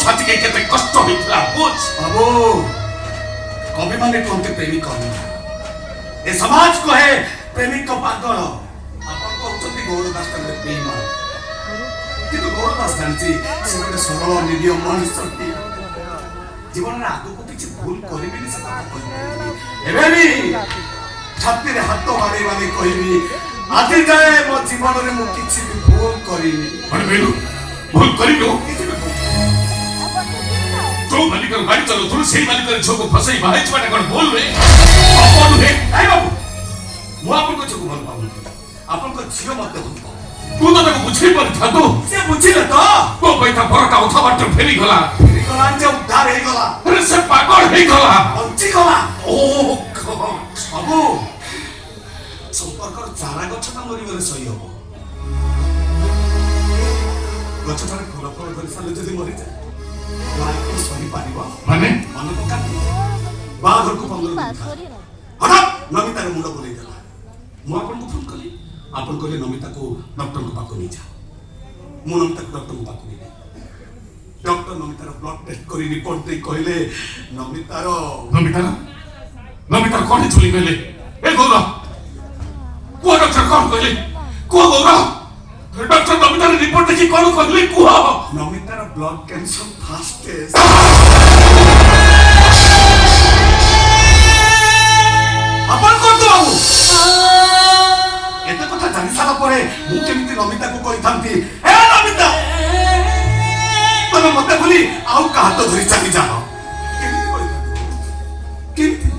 ଛାତିକେ କେତେ କଷ୍ଟ ହେଇଥିଲା ବୁଝ। बाबू कवि माने कहते प्रेमिक ए समाज को है प्रेमिक को पागल अपन कहते गौरदास प्रेम किंतु गौरदास जानची से गोटे सरल निरीह मनुष्य जीवन में आगु को किसी भूल करिबिनी से कथा कहबी एबे भी छाती रे हाथ मारी मारी कहबी आज जाए मो जीवन रे मु किसी भी भूल करिनी पण बेलू भूल करिलो जो मालिक गाड़ी चलो तुम से मालिक छो को फसई बाहर छटा कोन बोल रे अपन हे आई बाबू मु आपन को छो को भल पाऊ आपन को झियो मत हो तू तो ताको बुझी पर था तो से बुझिले तो को पैसा परका उठा बाट फेरी गला जे उद्धार हे गला अरे से पागल हे गला बंची गला ओ गॉड बाबू संपर्क चारा गछटा मरि गले सही हो गछटा फल फल धरि साले जदि मरि जाए लाइक सही पारिबो माने मन को काटी बाहर को 15 दिन हटाप नमिता रे मुंड बोलै देला मु आपन को फोन कली आपन कहले नमिता को डॉक्टर को पाको नहीं जा मु नमिता को डॉक्टर को पाको नहीं डॉक्टर नमिता रो ब्लड टेस्ट करी रिपोर्ट दे कहले नमिता कोन चली गले ए गौरा को डॉक्टर कोन कहले को Gaura doctor Namita ray report देखि कोन कहले को नमिता रो ब्लड कैंसर फास्ट टेस्ट अपन को तो बाबू एते कथा जानि सारा परे मु केमिति नमिता को कहि थांती ए नमिता तने मते बोली आउ का हाथ धरि चली जा केमिति कहि केमिति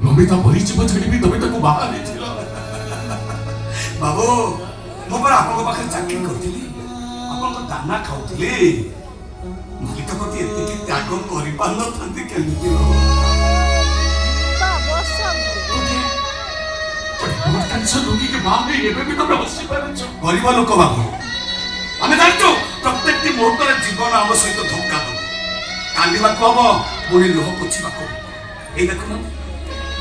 नमिता परिचित छड़ी भी नमिता को बाहर नहीं छिला बाबू मो पर आपन को पाखे चाकरी करथिली आपन को दाना खाउथिली नमिता प्रति एते कि त्याग करि पान थांती केमिति कैंसर रोगी के बाप ने ये भी तो हसी पारछ गरीब लोक बाबू आमे जानतो प्रत्येक टी मुहूर्त रे जीवन आम सहित धक्का दो कांदिबा को हबो पुणी लोह पोछिबा को ए देखो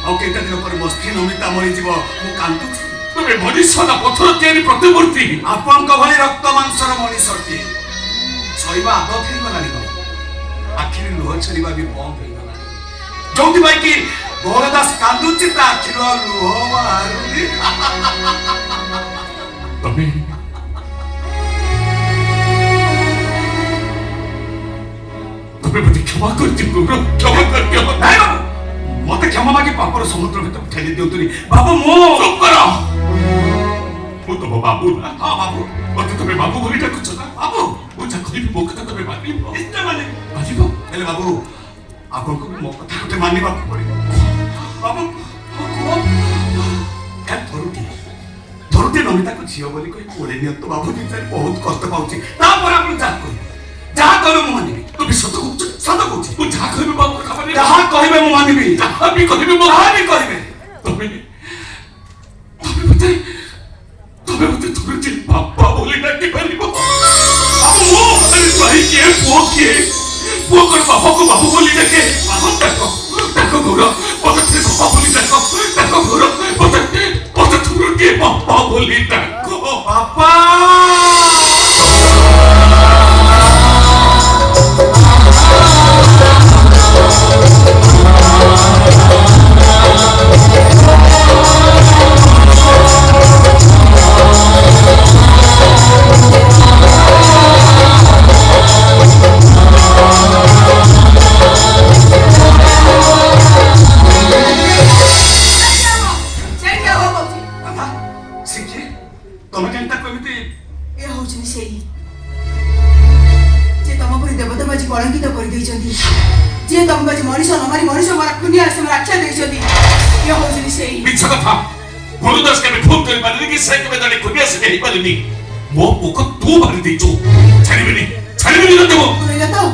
आ केटा दिन पर मस्ती नमिता मरि जीव मु कांदु तबे मनुष्य ना पत्थर तैयारी प्रतिमूर्ति आपन को भली रक्त मांसर मनुष्यटी सईबा आदत हे गलानी आखिर लोह छरिबा भी बंद हे गलानी जोंति भाई की गौरदास कांदुची ता आखिर लोह मारुनी तबे मुझे क्षमा कर दी गौरा क्षमा कर दियो नहीं बाबू मते क्षमा मागी पापर समुद्र भीतर ठेली दिउतनी बाबू मो चुप करो वो तो बाबू ना हां बाबू मते तबे बाबू बोली डाकुछ ना बाबू वो चाकरी भी मोकता तबे मानी इतना माने आजीबो हेले बाबू आपन को भी मो कथा कोटे मानिबा को पड़िबो बाबू क्या धरुती नमिता को झियो बोली कोई कोले नियो तो बाबू जी बहुत कष्ट पाउची ता पर आपन जा कोई जा करो मु मानिबी तो भी सत कहूछ वो जा कहबे बाबू खबर जहा कहबे मु मानिबी जहा भी कहबे मो जहा भी कहबे तबे मते धरुती बाबा बोली डाकी परिबो बाबू मो अरे भाई के वो कर बाबा को बाबू बोली डाके देखो गौरा मते बाबा बोली देखो गौरा मते धरुती बाबा बोली डाको पापा जे तुम बज मनुष्य नमारी मनुष्य मारा खुनिया से मारा अच्छा देई जदी ये हो जनी सही मिछ कथा गुरुदास के फोन कर पानी कि से के दाने खुनिया से कहि पालिनी मो पोको तू मारी देचो छाड़ीबेनी न देबो कहला तो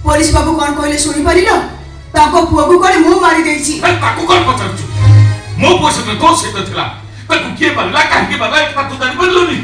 पुलिस बाबू कोन कहले सुनी परिलो ताको पुओ को मु मारी देइची ताको कोन पचारछु मो पोसे तो से तो थिला ताको के बल्ला काहे के बल्ला एक तू जानि बोललोनी